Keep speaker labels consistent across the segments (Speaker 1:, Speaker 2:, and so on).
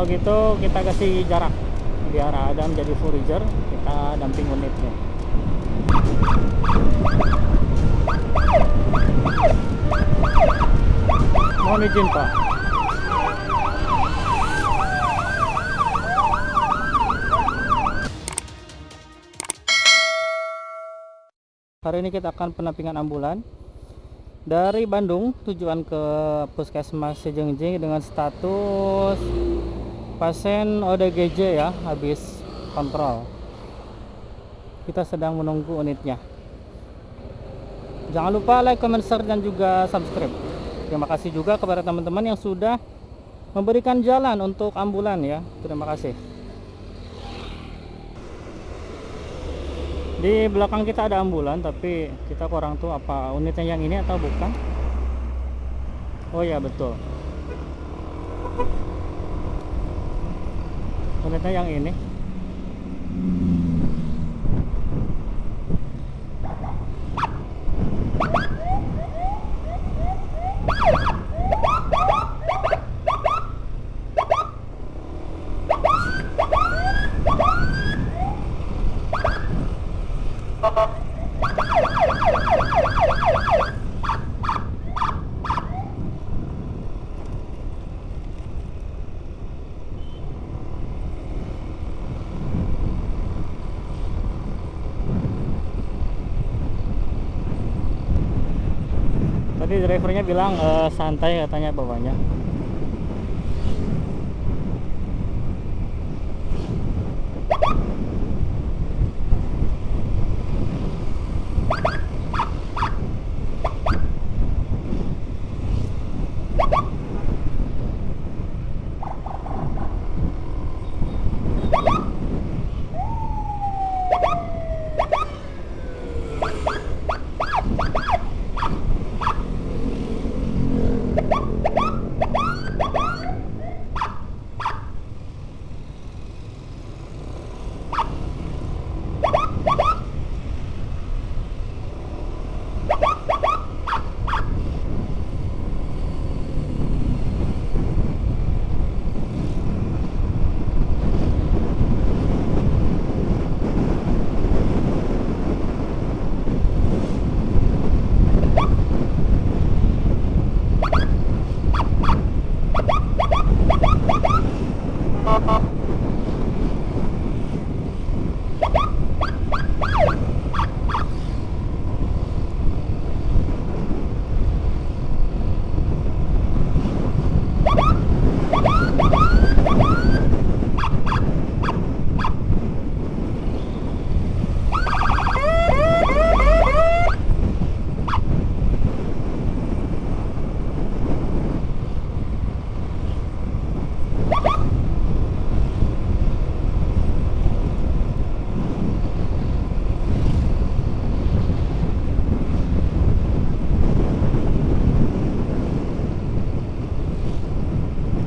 Speaker 1: Kalau gitu kita kasih jarak biar Adam jadi forager, kita damping unitnya. Mohon izin Pak. Hari ini kita akan penampingan ambulan dari Bandung tujuan ke Puskesmas Sejengjing dengan status pasien ODGJ ya, habis kontrol. Kita sedang menunggu unitnya. Jangan lupa like, comment, share dan juga subscribe. Terima kasih juga kepada teman-teman yang sudah memberikan jalan untuk ambulan ya. Terima kasih. Di belakang kita ada ambulan, tapi kita kurang tahu apa unitnya yang ini atau bukan. Oh ya betul, unitnya yang ini. Tadi drivernya bilang santai katanya bawanya.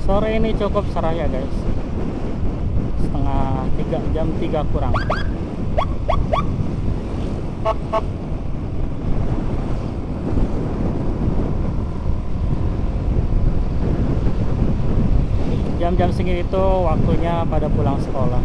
Speaker 1: Sore ini cukup cerah ya guys, setengah 3, jam 3 kurang. Jam-jam segini itu waktunya pada pulang sekolah.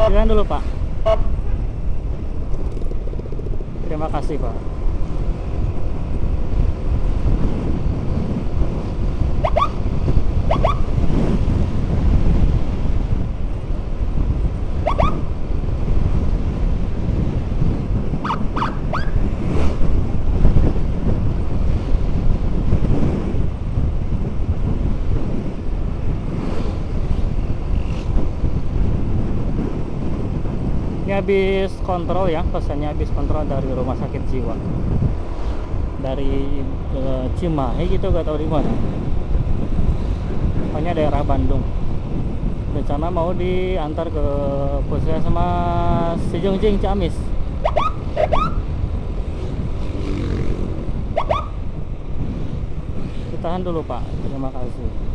Speaker 1: Jalan dulu Pak. Terima kasih Pak. Ini habis kontrol ya, pesannya habis kontrol dari rumah sakit jiwa, dari Cimahi gitu, gak tahu di mana. Pokoknya daerah Bandung. Rencana mau diantar ke puskesmas Sejungjing Ciamis. Ditahan dulu Pak, terima kasih.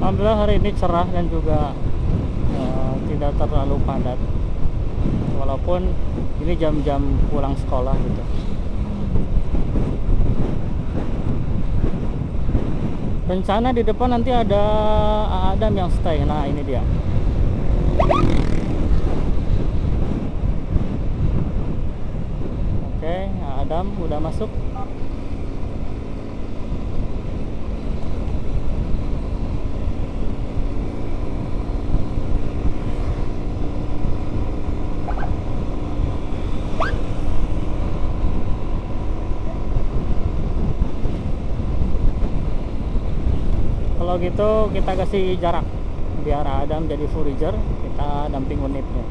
Speaker 1: Alhamdulillah hari ini cerah dan juga tidak terlalu padat, walaupun ini jam-jam pulang sekolah gitu. Rencana di depan nanti ada Adam yang stay. Nah ini dia. Oke, Adam udah masuk. Kalau gitu kita kasih jarak biar Adam jadi forager, kita damping unitnya.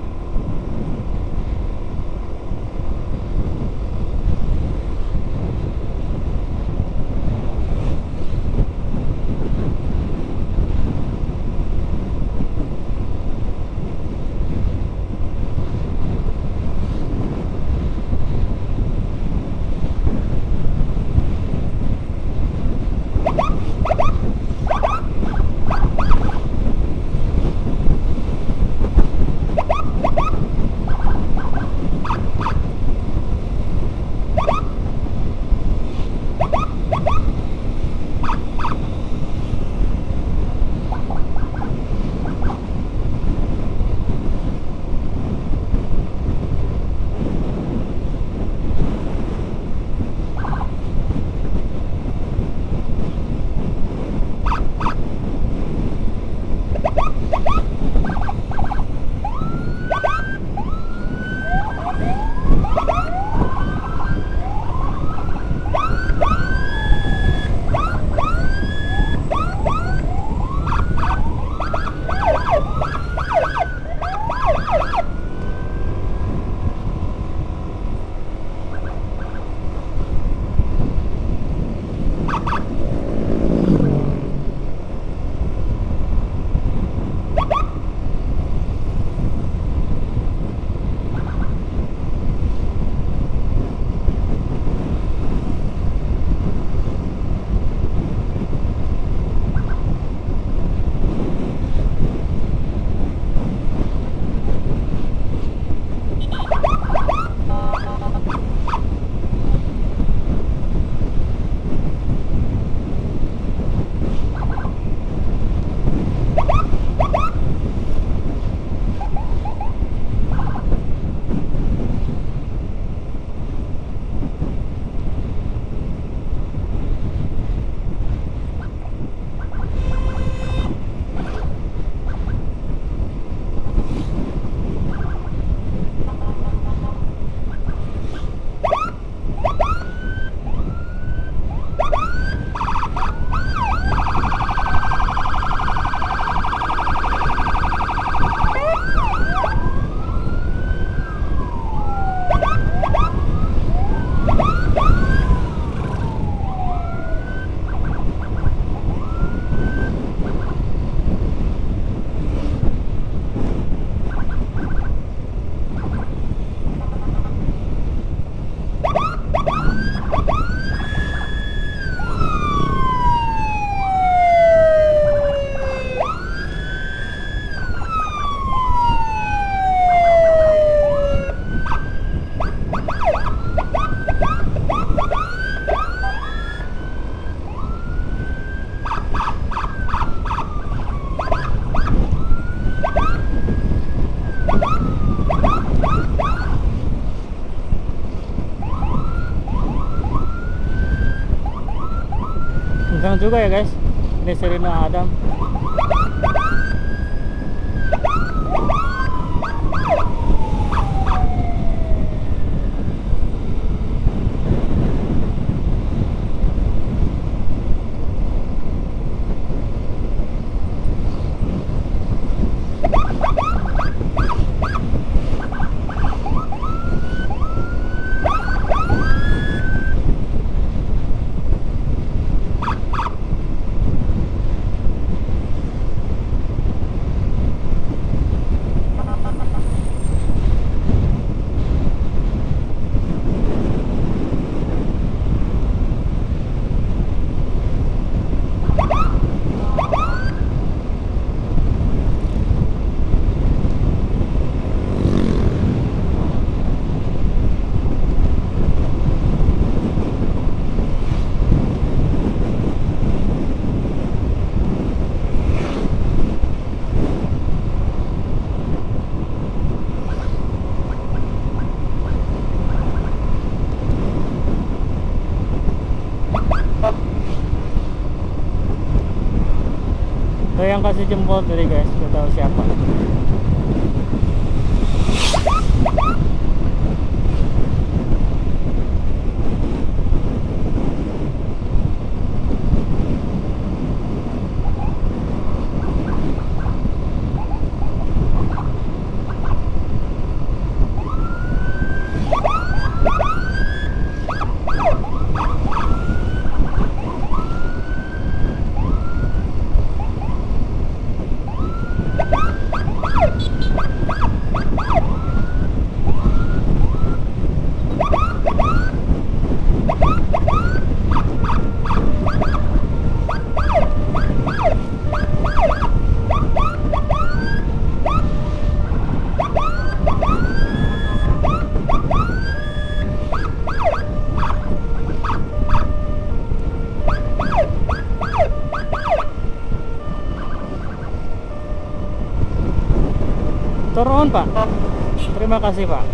Speaker 1: senang juga ya guys, ini Serena Adam. Saya yang kasih jempol tadi guys, kita tahu siapa. Turun Pak, terima kasih Pak.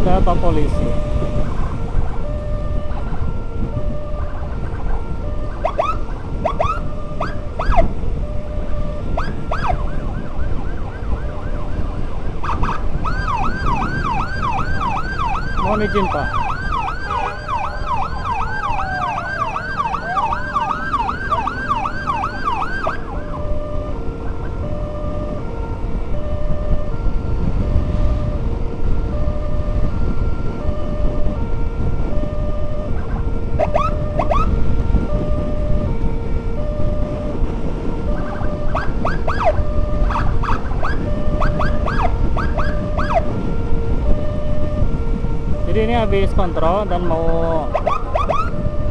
Speaker 1: Ada apa polisi? Mohon izin Pak. ini habis kontrol dan mau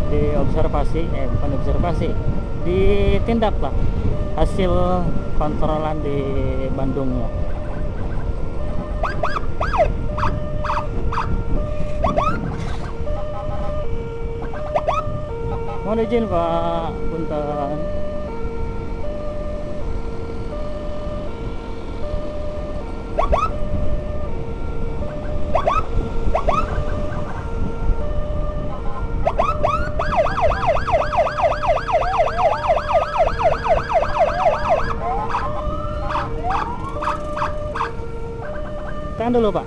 Speaker 1: diobservasi, bukan observasi, ditindak lah hasil kontrolan di Bandungnya. Mohon izin Pak, punten. Tahan dulu Pak.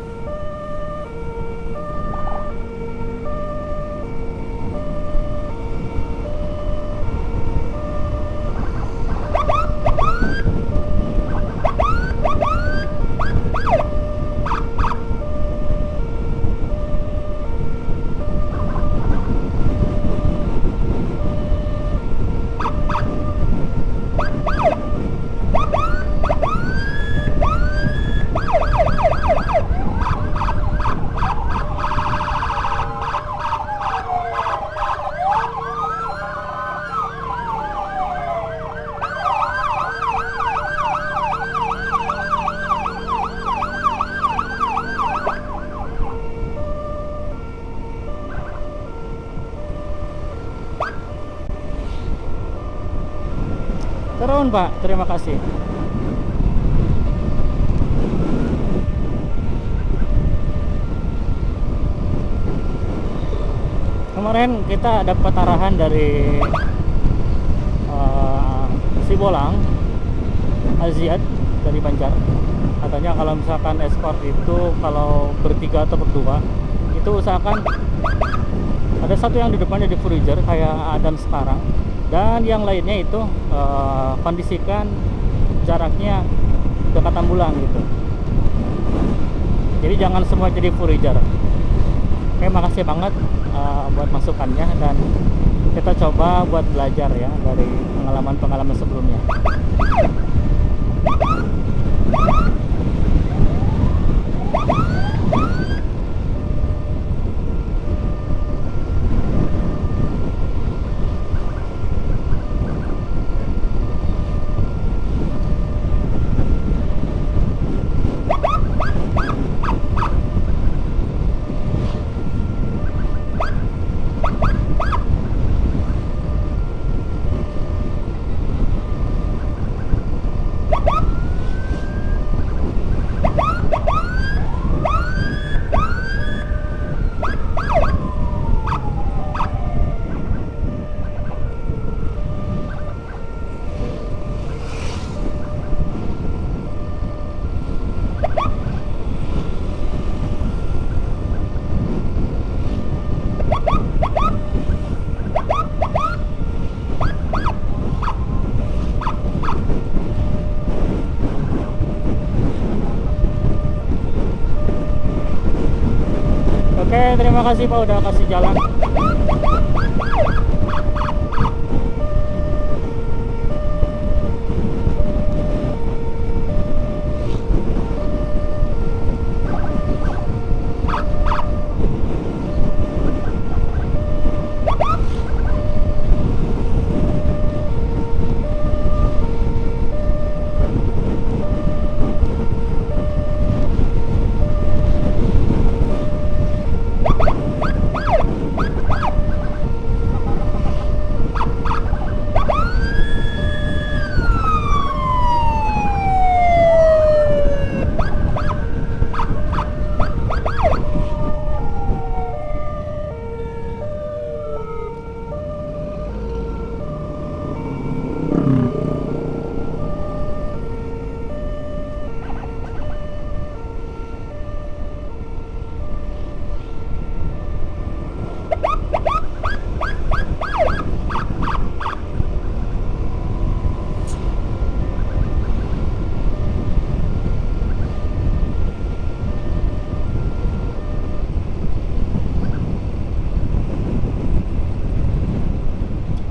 Speaker 1: Turun Pak, terima kasih. Kemarin kita dapat arahan dari Sibolang, Aziat dari Banjar. Katanya kalau misalkan escort itu kalau bertiga atau berdua, itu usahakan ada satu yang di depannya di Forager kayak Adam sekarang, dan yang lainnya itu kondisikan jaraknya dekat ambulan gitu. Jadi jangan semua jadi Forager. Oke, makasih banget buat masukannya, dan kita coba buat belajar ya dari pengalaman-pengalaman sebelumnya. Oke, terima kasih Pak udah kasih jalan.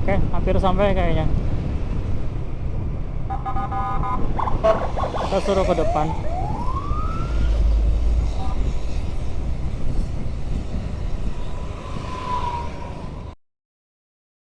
Speaker 1: Oke, hampir sampai kayaknya. Kita suruh ke depan.